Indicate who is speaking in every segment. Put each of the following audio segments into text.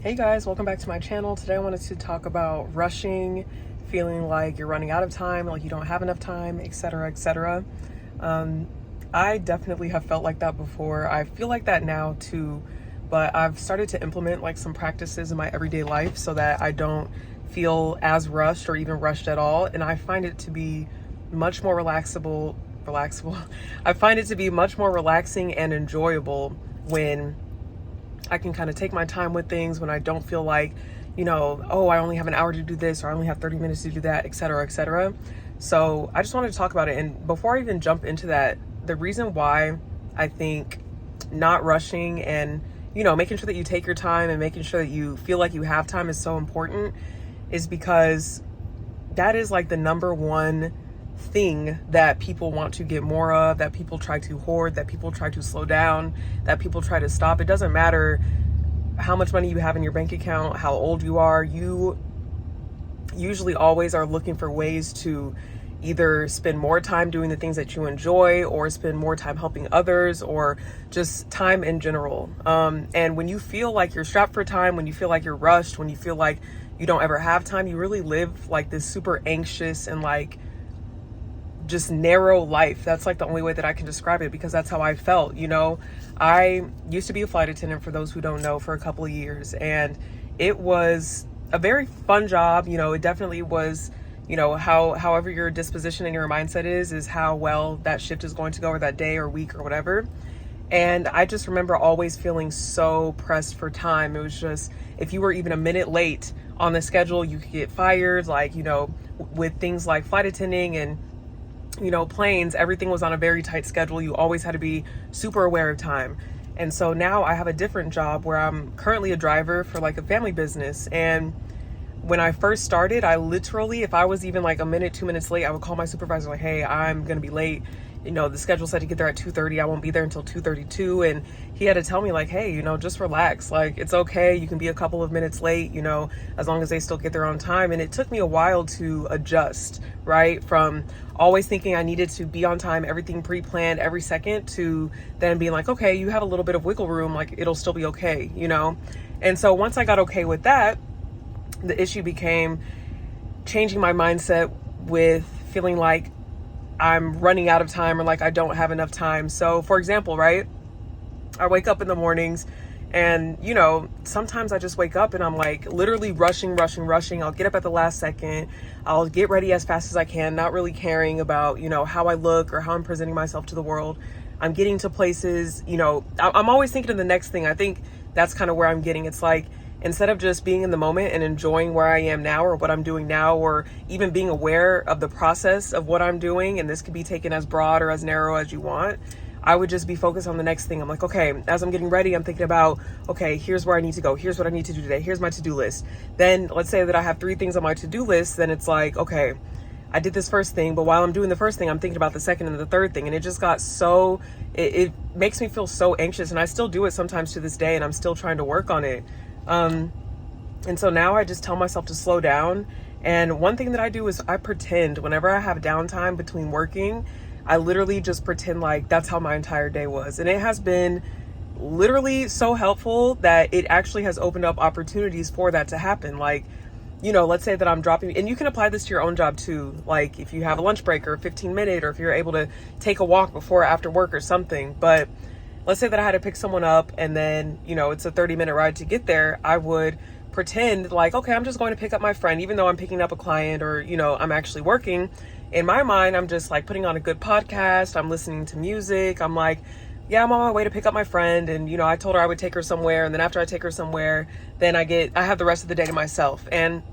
Speaker 1: Hey guys, welcome back to my channel. Today I wanted to talk about rushing, feeling like you're running out of time, like you don't have enough time, etc., etc. I definitely have felt like that before. I feel like that now too, but I've started to implement like some practices in my everyday life so that I don't feel as rushed or even rushed at all. And I find it to be much more relaxable. I find it to be much more relaxing and enjoyable when I can kind of take my time with things, when I don't feel like, oh, I only have an hour to do this, or I only have 30 minutes to do that, et cetera, et cetera. So I just wanted to talk about it. And before I even jump into that, the reason why I think not rushing and, making sure that you take your time and making sure that you feel like you have time is so important is because that is like the number one thing that people want to get more of, that people try to hoard, that people try to slow down, that people try to stop. It doesn't matter how much money you have in your bank account, how old you are, you usually always are looking for ways to either spend more time doing the things that you enjoy or spend more time helping others or just time in general. And when you feel like you're strapped for time, when you feel like you're rushed, when you feel like you don't ever have time, you really live like this super anxious and like just narrow life. That's like the only way that I can describe it, because that's how I felt. I used to be a flight attendant, for those who don't know, for a couple of years, and it was a very fun job. It definitely was, however your disposition and your mindset is how well that shift is going to go, or that day or week or whatever. And I just remember always feeling so pressed for time. It was just, if you were even a minute late on the schedule, you could get fired. Like, with things like flight attending and planes, everything was on a very tight schedule. You always had to be super aware of time. And so now I have a different job where I'm currently a driver for like a family business. And when I first started, I literally, if I was even like a minute, 2 minutes late, I would call my supervisor like, hey, I'm going to be late. The schedule said to get there at 2:30. I won't be there until 2:32. And he had to tell me like, hey, just relax. Like, it's okay. You can be a couple of minutes late, as long as they still get there on time. And it took me a while to adjust, right? From always thinking I needed to be on time, everything pre-planned every second, to then being like, okay, you have a little bit of wiggle room. Like, it'll still be okay, And so once I got okay with that, the issue became changing my mindset with feeling like I'm running out of time or like I don't have enough time. So for example, right, I wake up in the mornings and, sometimes I just wake up and I'm like literally rushing. I'll get up at the last second. I'll get ready as fast as I can, not really caring about, how I look or how I'm presenting myself to the world. I'm getting to places, I'm always thinking of the next thing. I think that's kind of where I'm getting. It's like, instead of just being in the moment and enjoying where I am now or what I'm doing now, or even being aware of the process of what I'm doing, and this could be taken as broad or as narrow as you want, I would just be focused on the next thing. I'm like, okay, as I'm getting ready, I'm thinking about, okay, here's where I need to go. Here's what I need to do today. Here's my to-do list. Then let's say that I have 3 things on my to-do list. Then it's like, okay, I did this first thing, but while I'm doing the first thing, I'm thinking about the second and the third thing. And it just got so, it makes me feel so anxious. And I still do it sometimes to this day, and I'm still trying to work on it. And so now I just tell myself to slow down. And one thing that I do is I pretend whenever I have downtime between working, I literally just pretend like that's how my entire day was. And it has been literally so helpful that it actually has opened up opportunities for that to happen. Like, let's say that I'm dropping, and you can apply this to your own job too. Like if you have a lunch break or a 15-minute, or if you're able to take a walk before or after work or something. But let's say that I had to pick someone up and then, it's a 30-minute ride to get there. I would pretend like, okay, I'm just going to pick up my friend, even though I'm picking up a client or, I'm actually working. In my mind, I'm just like putting on a good podcast. I'm listening to music. I'm like, yeah, I'm on my way to pick up my friend. And, I told her I would take her somewhere. And then after I take her somewhere, then I have the rest of the day to myself. And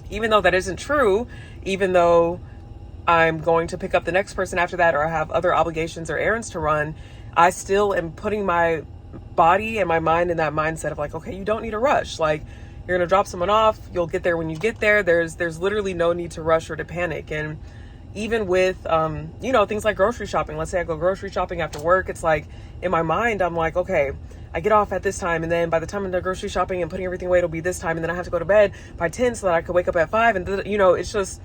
Speaker 1: even though that isn't true, even though I'm going to pick up the next person after that, or I have other obligations or errands to run, I still am putting my body and my mind in that mindset of like, okay, you don't need to rush. Like, you're going to drop someone off. You'll get there when you get there. There's literally no need to rush or to panic. And even with, things like grocery shopping, let's say I go grocery shopping after work. It's like in my mind, I'm like, okay, I get off at this time. And then by the time I'm done grocery shopping and putting everything away, it'll be this time. And then I have to go to bed by 10 so that I could wake up at 5. And, it's just,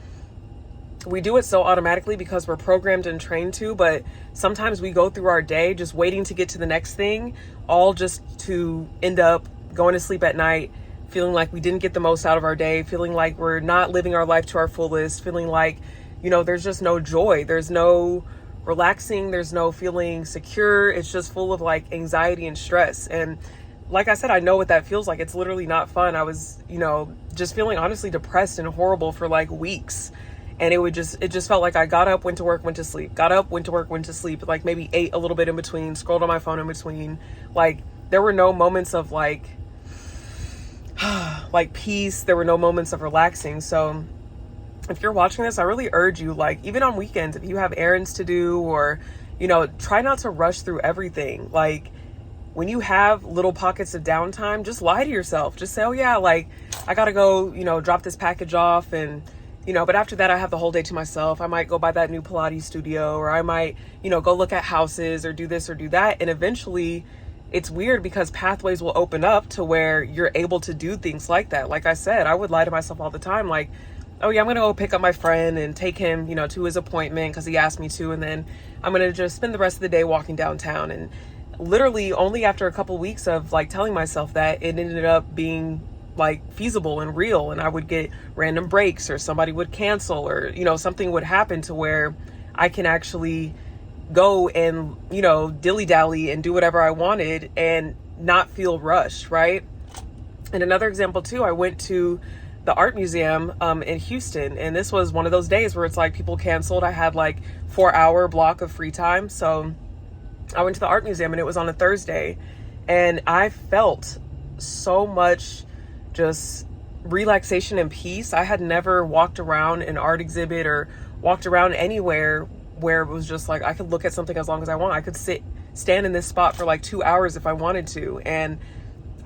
Speaker 1: we do it so automatically because we're programmed and trained to, but sometimes we go through our day just waiting to get to the next thing, all just to end up going to sleep at night feeling like we didn't get the most out of our day, feeling like we're not living our life to our fullest, feeling like, you know, there's just no joy, there's no relaxing, there's no feeling secure. It's just full of like anxiety and stress. And like I said, I know what that feels like. It's literally not fun. I was, you know, just feeling honestly depressed and horrible for like weeks. And it just felt like I got up, went to work, went to sleep, got up, went to work, went to sleep, like maybe ate a little bit in between, scrolled on my phone in between. Like there were no moments of like peace. There were no moments of relaxing. So if you're watching this, I really urge you, like, even on weekends, if you have errands to do, or, you know, try not to rush through everything. Like when you have little pockets of downtime, just lie to yourself. Just say, oh yeah, like I gotta go, you know, drop this package off, and, you know, but after that I have the whole day to myself. I might go by that new Pilates studio, or I might, you know, go look at houses or do this or do that. And eventually it's weird because pathways will open up to where you're able to do things like that. Like I said, I would lie to myself all the time. Like, oh yeah, I'm gonna go pick up my friend and take him, you know, to his appointment because he asked me to, and then I'm gonna just spend the rest of the day walking downtown. And literally only after a couple weeks of like telling myself that, it ended up being like feasible and real, and I would get random breaks, or somebody would cancel, or, you know, something would happen to where I can actually go and, you know, dilly-dally and do whatever I wanted and not feel rushed, right? And another example too, I went to the art museum in Houston, and this was one of those days where it's like people canceled. I had like 4-hour block of free time, so I went to the art museum, and it was on a Thursday, and I felt so much just relaxation and peace. I had never walked around an art exhibit or walked around anywhere where it was just like I could look at something as long as I want. I could stand in this spot for like 2 hours if I wanted to, and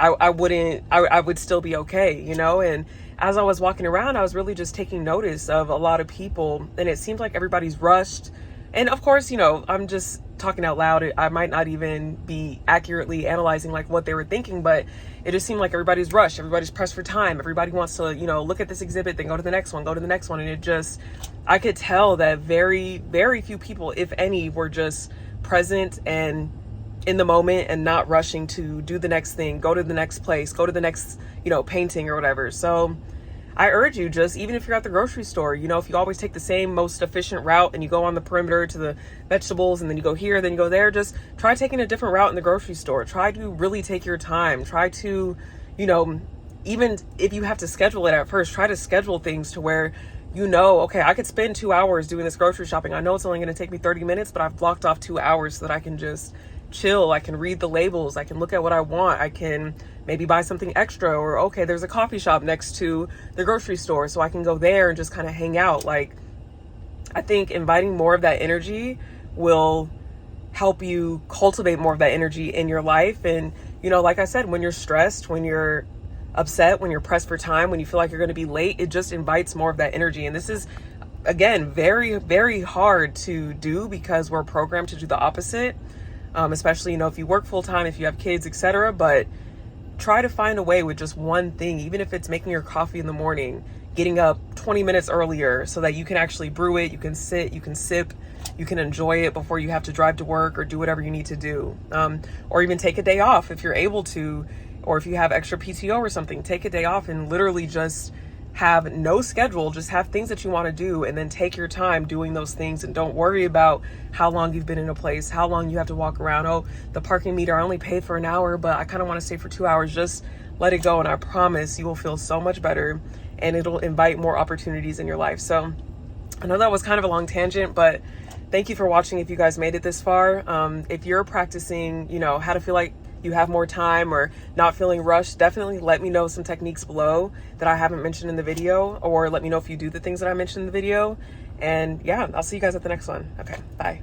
Speaker 1: I would still be okay, you know? And as I was walking around, I was really just taking notice of a lot of people, and it seems like everybody's rushed. And of course, you know, I'm just talking out loud. I might not even be accurately analyzing like what they were thinking, but it just seemed like everybody's rushed. Everybody's pressed for time. Everybody wants to, you know, look at this exhibit, then go to the next one, go to the next one. And it just, I could tell that very, very few people, if any, were just present and in the moment and not rushing to do the next thing, go to the next place, go to the next, you know, painting or whatever. So I urge you, just even if you're at the grocery store, you know, if you always take the same most efficient route and you go on the perimeter to the vegetables and then you go here, then you go there, just try taking a different route in the grocery store. Try to really take your time. Try to, you know, even if you have to schedule it at first, try to schedule things to where, you know, okay, I could spend 2 hours doing this grocery shopping. I know it's only going to take me 30 minutes, but I've blocked off 2 hours so that I can just chill. I can read the labels. I can look at what I want. I can maybe buy something extra, or okay, there's a coffee shop next to the grocery store, so I can go there and just kind of hang out. Like, I think inviting more of that energy will help you cultivate more of that energy in your life. And, you know, like I said, when you're stressed, when you're upset, when you're pressed for time, when you feel like you're going to be late, it just invites more of that energy. And this is, again, very, very hard to do because we're programmed to do the opposite. Especially, you know, if you work full time, if you have kids, etc. But try to find a way with just one thing, even if it's making your coffee in the morning, getting up 20 minutes earlier so that you can actually brew it, you can sit, you can sip, you can enjoy it before you have to drive to work or do whatever you need to do. Or even take a day off if you're able to, or if you have extra PTO or something, take a day off and literally just have no schedule, just have things that you want to do, and then take your time doing those things, and don't worry about how long you've been in a place, how long you have to walk around. Oh, the parking meter, I only paid for an hour, but I kind of want to stay for 2 hours. Just let it go, and I promise you will feel so much better, and it'll invite more opportunities in your life. So I know that was kind of a long tangent, but thank you for watching if you guys made it this far. If you're practicing, you know, how to feel like you have more time or not feeling rushed, definitely let me know some techniques below that I haven't mentioned in the video, or let me know if you do the things that I mentioned in the video. And yeah, I'll see you guys at the next one. Okay, bye.